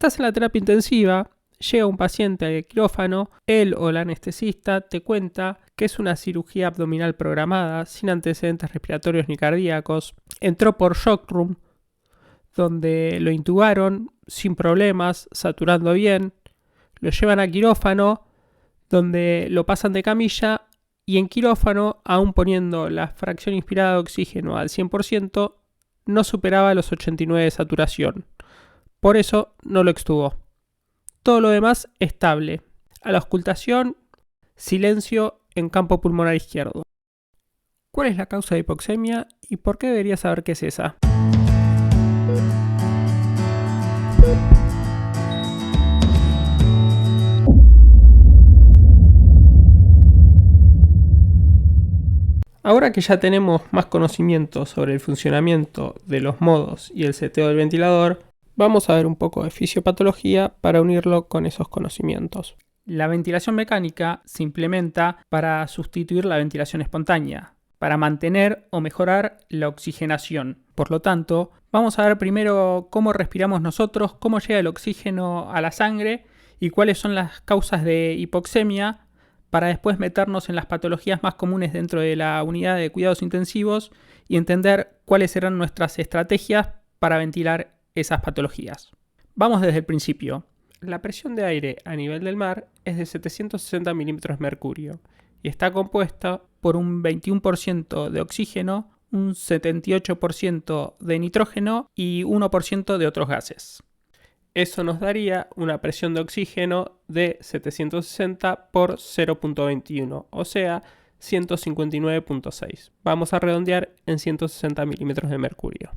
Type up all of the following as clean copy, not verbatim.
Estás en la terapia intensiva, llega un paciente al quirófano, él o la anestesista te cuenta que es una cirugía abdominal programada, sin antecedentes respiratorios ni cardíacos. Entró por shock room, donde lo intubaron sin problemas, saturando bien. Lo llevan a quirófano, donde lo pasan de camilla, y en quirófano, aún poniendo la fracción inspirada de oxígeno al 100%, no superaba los 89 de saturación. Por eso no lo extubó. Todo lo demás estable. A la auscultación, silencio en campo pulmonar izquierdo. ¿Cuál es la causa de hipoxemia y por qué deberías saber qué es esa? Ahora que ya tenemos más conocimiento sobre el funcionamiento de los modos y el seteo del ventilador, vamos a ver un poco de fisiopatología para unirlo con esos conocimientos. La ventilación mecánica se implementa para sustituir la ventilación espontánea, para mantener o mejorar la oxigenación. Por lo tanto, vamos a ver primero cómo respiramos nosotros, cómo llega el oxígeno a la sangre y cuáles son las causas de hipoxemia, para después meternos en las patologías más comunes dentro de la unidad de cuidados intensivos y entender cuáles serán nuestras estrategias para ventilar esas patologías. Vamos desde el principio. La presión de aire a nivel del mar es de 760 milímetros de mercurio y está compuesta por un 21% de oxígeno, un 78% de nitrógeno y 1% de otros gases. Eso nos daría una presión de oxígeno de 760 por 0.21, o sea, 159.6. Vamos a redondear en 160 milímetros de mercurio.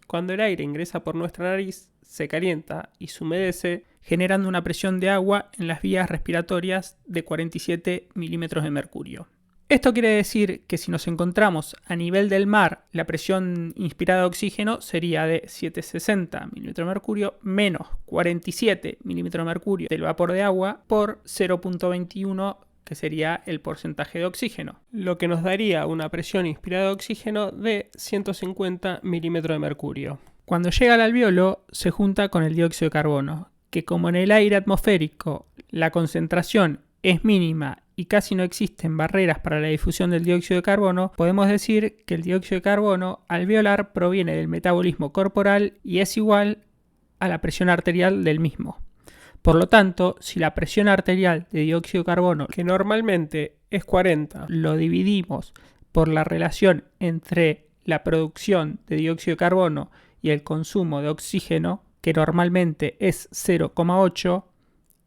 Cuando el aire ingresa por nuestra nariz, se calienta y se humedece, generando una presión de agua en las vías respiratorias de 47 milímetros de mercurio. Esto quiere decir que si nos encontramos a nivel del mar, la presión inspirada de oxígeno sería de 760 milímetros de mercurio menos 47 milímetros de mercurio del vapor de agua por 0.21, que sería el porcentaje de oxígeno, lo que nos daría una presión inspirada de oxígeno de 150 milímetros de mercurio. Cuando llega al alvéolo, se junta con el dióxido de carbono, que como en el aire atmosférico la concentración es mínima y casi no existen barreras para la difusión del dióxido de carbono, podemos decir que el dióxido de carbono alveolar proviene del metabolismo corporal y es igual a la presión arterial del mismo. Por lo tanto, si la presión arterial de dióxido de carbono, que normalmente es 40, lo dividimos por la relación entre la producción de dióxido de carbono y el consumo de oxígeno, que normalmente es 0,8,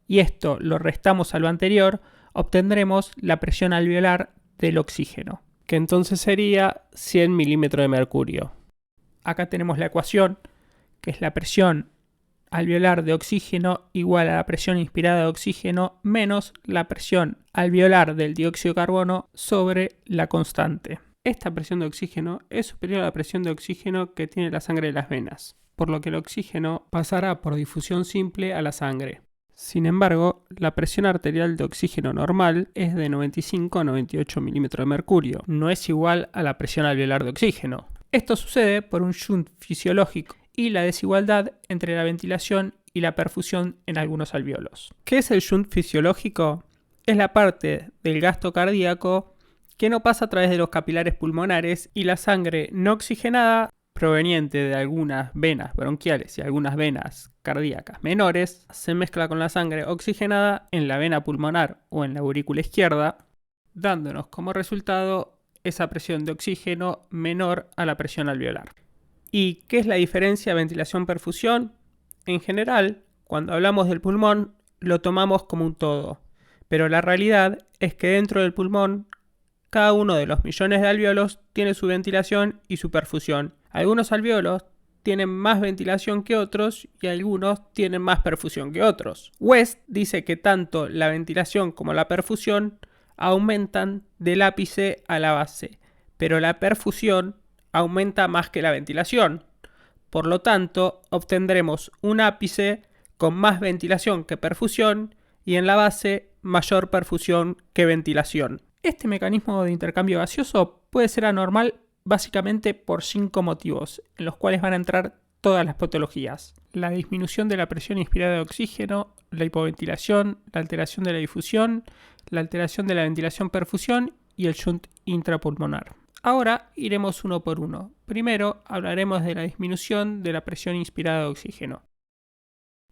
y esto lo restamos a lo anterior, obtendremos la presión alveolar del oxígeno, que entonces sería 100 milímetros de mercurio. Acá tenemos la ecuación, que es la presión alveolar de oxígeno igual a la presión inspirada de oxígeno menos la presión alveolar del dióxido de carbono sobre la constante. Esta presión de oxígeno es superior a la presión de oxígeno que tiene la sangre de las venas, por lo que el oxígeno pasará por difusión simple a la sangre. Sin embargo, la presión arterial de oxígeno normal es de 95 a 98 milímetros de mercurio. No es igual a la presión alveolar de oxígeno. Esto sucede por un shunt fisiológico y la desigualdad entre la ventilación y la perfusión en algunos alvéolos. ¿Qué es el shunt fisiológico? Es la parte del gasto cardíaco que no pasa a través de los capilares pulmonares y la sangre no oxigenada proveniente de algunas venas bronquiales y algunas venas cardíacas menores, se mezcla con la sangre oxigenada en la vena pulmonar o en la aurícula izquierda, dándonos como resultado esa presión de oxígeno menor a la presión alveolar. ¿Y qué es la diferencia ventilación-perfusión? En general, cuando hablamos del pulmón, lo tomamos como un todo, pero la realidad es que dentro del pulmón, cada uno de los millones de alvéolos tiene su ventilación y su perfusión. Algunos alvéolos tienen más ventilación que otros y algunos tienen más perfusión que otros. West dice que tanto la ventilación como la perfusión aumentan del ápice a la base, pero la perfusión aumenta más que la ventilación. Por lo tanto, obtendremos un ápice con más ventilación que perfusión y en la base mayor perfusión que ventilación. Este mecanismo de intercambio gaseoso puede ser anormal básicamente por 5 motivos, en los cuales van a entrar todas las patologías: la disminución de la presión inspirada de oxígeno, la hipoventilación, la alteración de la difusión, la alteración de la ventilación-perfusión y el shunt intrapulmonar. Ahora iremos uno por uno. Primero hablaremos de la disminución de la presión inspirada de oxígeno.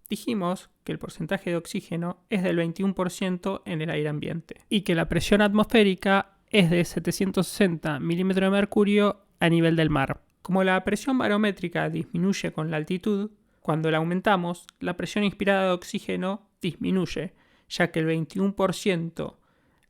Dijimos que el porcentaje de oxígeno es del 21% en el aire ambiente y que la presión atmosférica es de 760 milímetros de mercurio a nivel del mar. Como la presión barométrica disminuye con la altitud, cuando la aumentamos, la presión inspirada de oxígeno disminuye, ya que el 21%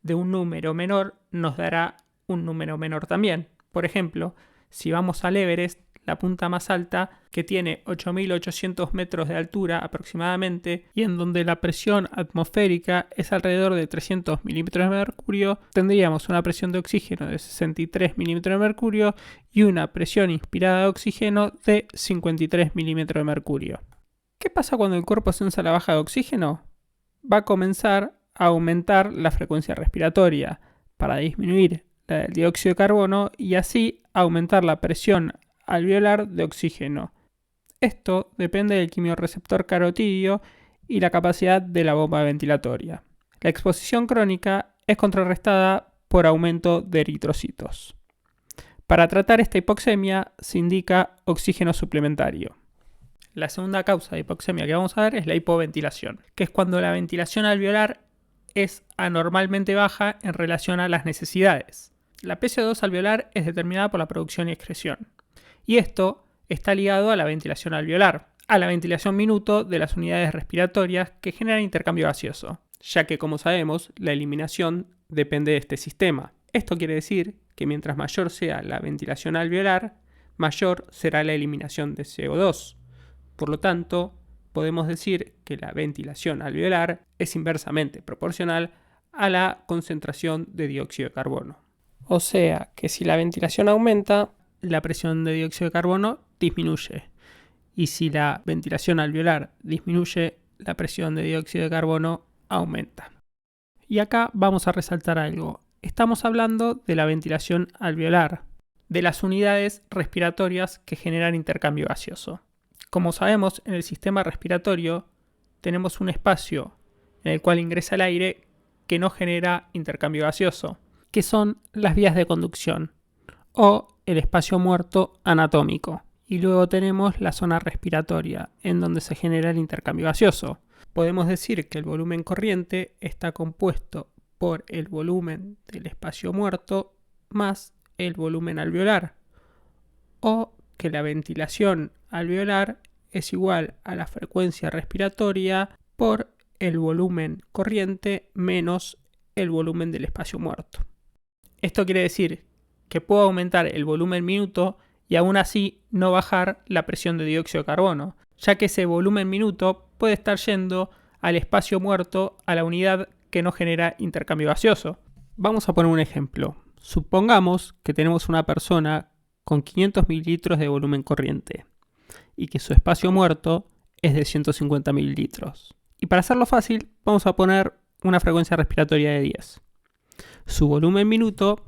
de un número menor nos dará un número menor también. Por ejemplo, si vamos al Everest, la punta más alta, que tiene 8.800 metros de altura aproximadamente, y en donde la presión atmosférica es alrededor de 300 milímetros de mercurio, tendríamos una presión de oxígeno de 63 milímetros de mercurio y una presión inspirada de oxígeno de 53 milímetros de mercurio. ¿Qué pasa cuando el cuerpo sensa la baja de oxígeno? Va a comenzar a aumentar la frecuencia respiratoria para disminuir la del dióxido de carbono y así aumentar la presión alveolar de oxígeno. Esto depende del quimiorreceptor carotídeo y la capacidad de la bomba ventilatoria. La exposición crónica es contrarrestada por aumento de eritrocitos. Para tratar esta hipoxemia se indica oxígeno suplementario. La segunda causa de hipoxemia que vamos a ver es la hipoventilación, que es cuando la ventilación alveolar es anormalmente baja en relación a las necesidades. La PCO2 alveolar es determinada por la producción y excreción. Y esto está ligado a la ventilación alveolar, a la ventilación minuto de las unidades respiratorias que generan intercambio gaseoso, ya que, como sabemos, la eliminación depende de este sistema. Esto quiere decir que mientras mayor sea la ventilación alveolar, mayor será la eliminación de CO2. Por lo tanto, podemos decir que la ventilación alveolar es inversamente proporcional a la concentración de dióxido de carbono. O sea que si la ventilación aumenta, la presión de dióxido de carbono disminuye. Y si la ventilación alveolar disminuye, la presión de dióxido de carbono aumenta. Y acá vamos a resaltar algo. Estamos hablando de la ventilación alveolar, de las unidades respiratorias que generan intercambio gaseoso. Como sabemos, en el sistema respiratorio tenemos un espacio en el cual ingresa el aire que no genera intercambio gaseoso, que son las vías de conducción o el espacio muerto anatómico. Y luego tenemos la zona respiratoria, en donde se genera el intercambio gaseoso. Podemos decir que el volumen corriente está compuesto por el volumen del espacio muerto más el volumen alveolar, o que la ventilación alveolar es igual a la frecuencia respiratoria por el volumen corriente menos el volumen del espacio muerto. Esto quiere decir que puedo aumentar el volumen minuto y aún así no bajar la presión de dióxido de carbono, ya que ese volumen minuto puede estar yendo al espacio muerto, a la unidad que no genera intercambio gaseoso. Vamos a poner un ejemplo. Supongamos que tenemos una persona con 500 mililitros de volumen corriente y que su espacio muerto es de 150 mililitros. Y para hacerlo fácil, vamos a poner una frecuencia respiratoria de 10. Su volumen minuto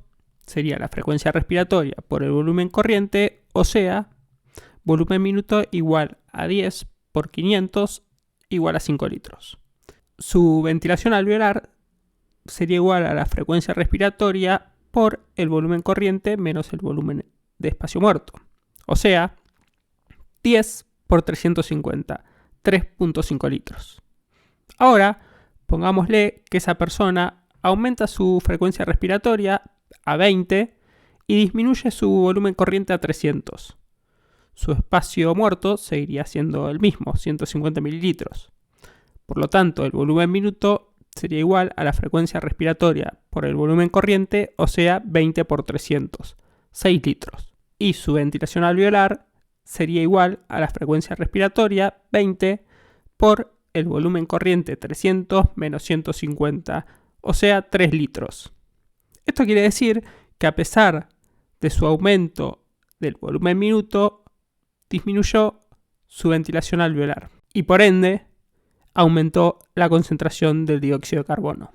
sería la frecuencia respiratoria por el volumen corriente, o sea, volumen minuto igual a 10 por 500 igual a 5 litros. Su ventilación alveolar sería igual a la frecuencia respiratoria por el volumen corriente menos el volumen de espacio muerto, o sea, 10 por 350, 3.5 litros. Ahora, pongámosle que esa persona aumenta su frecuencia respiratoria a 20 y disminuye su volumen corriente a 300. Su espacio muerto seguiría siendo el mismo, 150 mililitros. Por lo tanto, el volumen minuto sería igual a la frecuencia respiratoria por el volumen corriente, o sea, 20 por 300, 6 litros. Y su ventilación alveolar sería igual a la frecuencia respiratoria, 20 por el volumen corriente, 300 menos 150, o sea, 3 litros. Esto quiere decir que a pesar de su aumento del volumen minuto, disminuyó su ventilación alveolar y por ende aumentó la concentración del dióxido de carbono.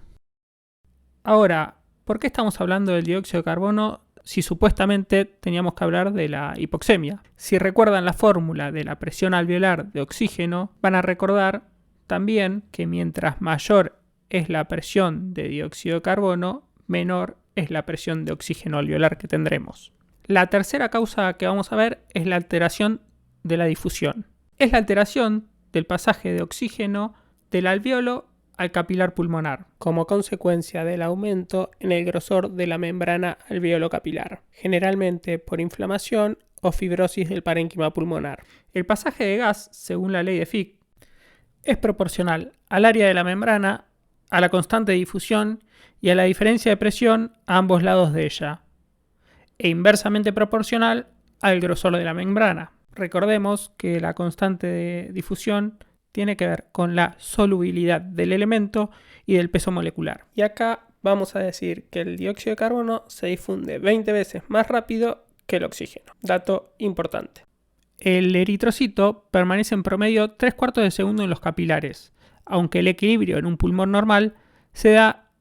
Ahora, ¿por qué estamos hablando del dióxido de carbono si supuestamente teníamos que hablar de la hipoxemia. Si recuerdan la fórmula de la presión alveolar de oxígeno, van a recordar también que mientras mayor es la presión de dióxido de carbono, menor es la presión de oxígeno alveolar que tendremos. La tercera causa que vamos a ver es la alteración de la difusión. Es la alteración del pasaje de oxígeno del alveolo al capilar pulmonar, como consecuencia del aumento en el grosor de la membrana alveolo-capilar, generalmente por inflamación o fibrosis del parénquima pulmonar. El pasaje de gas, según la ley de Fick, es proporcional al área de la membrana, a la constante de difusión y a la diferencia de presión a ambos lados de ella, e inversamente proporcional al grosor de la membrana. Recordemos que la constante de difusión tiene que ver con la solubilidad del elemento y del peso molecular. Y acá vamos a decir que el dióxido de carbono se difunde 20 veces más rápido que el oxígeno. Dato importante. El eritrocito permanece en promedio 3/4 de segundo en los capilares, aunque el equilibrio en un pulmón normal se da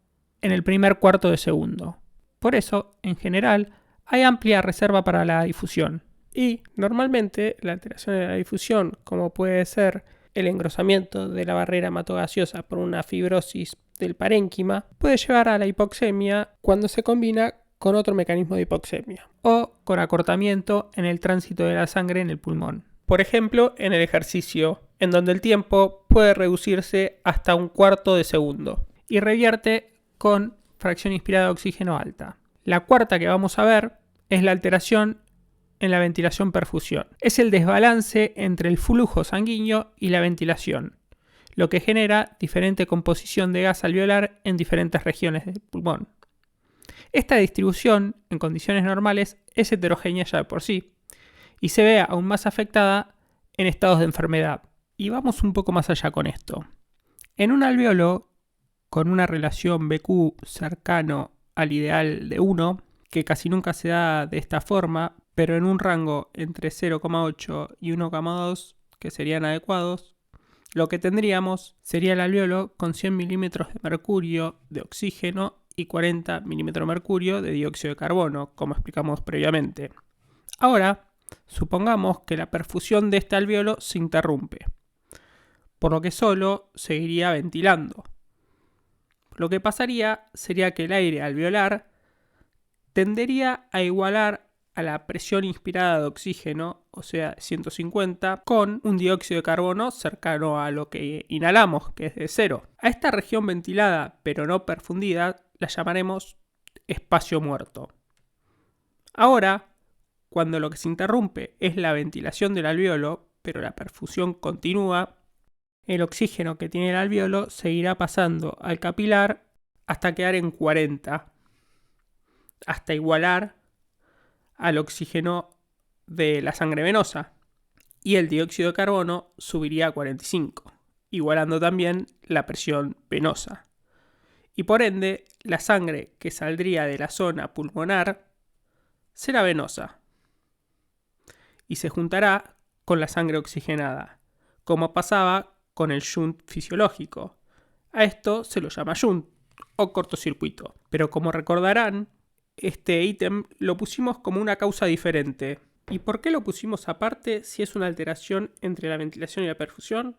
en el primer cuarto de segundo. Por eso, en general, hay amplia reserva para la difusión. Y, normalmente, la alteración de la difusión, como puede ser el engrosamiento de la barrera hematogaseosa por una fibrosis del parénquima, puede llevar a la hipoxemia cuando se combina con otro mecanismo de hipoxemia o con acortamiento en el tránsito de la sangre en el pulmón. Por ejemplo, en el ejercicio, en donde el tiempo puede reducirse hasta 1/4 de segundo y revierte con fracción inspirada de oxígeno alta. La cuarta que vamos a ver es la alteración en la ventilación-perfusión. Es el desbalance entre el flujo sanguíneo y la ventilación, lo que genera diferente composición de gas alveolar en diferentes regiones del pulmón. Esta distribución, en condiciones normales, es heterogénea ya de por sí, y se ve aún más afectada en estados de enfermedad. Y vamos un poco más allá con esto. En un alveolo, con una relación BQ cercano al ideal de 1, que casi nunca se da de esta forma, pero en un rango entre 0,8 y 1,2 que serían adecuados, lo que tendríamos sería el alveolo con 100 milímetros de mercurio de oxígeno y 40 milímetros de mercurio de dióxido de carbono, como explicamos previamente. Ahora, supongamos que la perfusión de este alveolo se interrumpe, por lo que solo seguiría ventilando. Lo que pasaría sería que el aire alveolar tendería a igualar a la presión inspirada de oxígeno, o sea, 150, con un dióxido de carbono cercano a lo que inhalamos, que es de 0. A esta región ventilada, pero no perfundida, la llamaremos espacio muerto. Ahora, cuando lo que se interrumpe es la ventilación del alveolo, pero la perfusión continúa, el oxígeno que tiene el alveolo seguirá pasando al capilar hasta quedar en 40, hasta igualar al oxígeno de la sangre venosa, y el dióxido de carbono subiría a 45, igualando también la presión venosa. Y por ende, la sangre que saldría de la zona pulmonar será venosa y se juntará con la sangre oxigenada, como pasaba con el shunt fisiológico. A esto se lo llama shunt o cortocircuito, pero como recordarán, este ítem lo pusimos como una causa diferente. ¿Y por qué lo pusimos aparte si es una alteración entre la ventilación y la perfusión?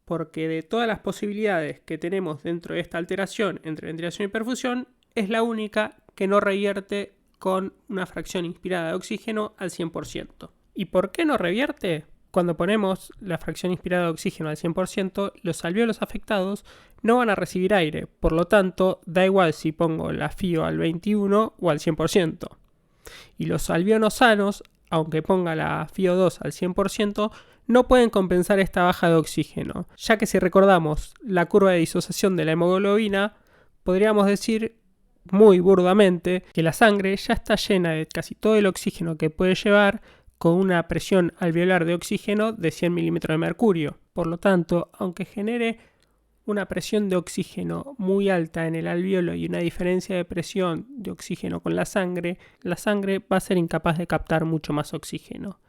Porque de todas las posibilidades que tenemos dentro de esta alteración entre ventilación y perfusión, es la única que no revierte con una fracción inspirada de oxígeno al 100%. ¿Y por qué no revierte? Cuando ponemos la fracción inspirada de oxígeno al 100%, los alveolos afectados no van a recibir aire, por lo tanto, da igual si pongo la FiO al 21 o al 100%. Y los alveolos sanos, aunque ponga la FiO2 al 100%, no pueden compensar esta baja de oxígeno, ya que si recordamos la curva de disociación de la hemoglobina, podríamos decir muy burdamente que la sangre ya está llena de casi todo el oxígeno que puede llevar, con una presión alveolar de oxígeno de 100 milímetros de mercurio. Por lo tanto, aunque genere una presión de oxígeno muy alta en el alveolo y una diferencia de presión de oxígeno con la sangre va a ser incapaz de captar mucho más oxígeno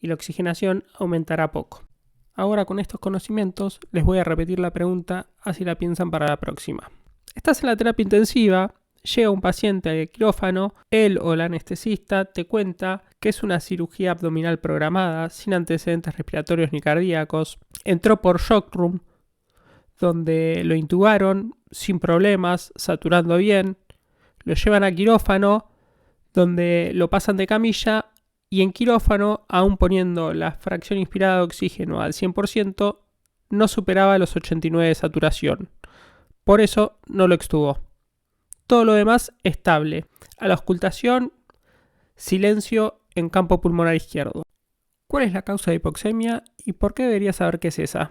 y la oxigenación aumentará poco. Ahora, con estos conocimientos, les voy a repetir la pregunta, así la piensan para la próxima. Estás en la terapia intensiva, llega un paciente al quirófano, él o la anestesista te cuenta que es una cirugía abdominal programada, sin antecedentes respiratorios ni cardíacos. Entró por shock room, donde lo intubaron sin problemas, saturando bien. Lo llevan a quirófano, donde lo pasan de camilla, y en quirófano, aún poniendo la fracción inspirada de oxígeno al 100%, no superaba los 89 de saturación. Por eso no lo extubó. Todo lo demás estable. A la auscultación, silencio en campo pulmonar izquierdo. ¿Cuál es la causa de hipoxemia y por qué debería saber qué es esa?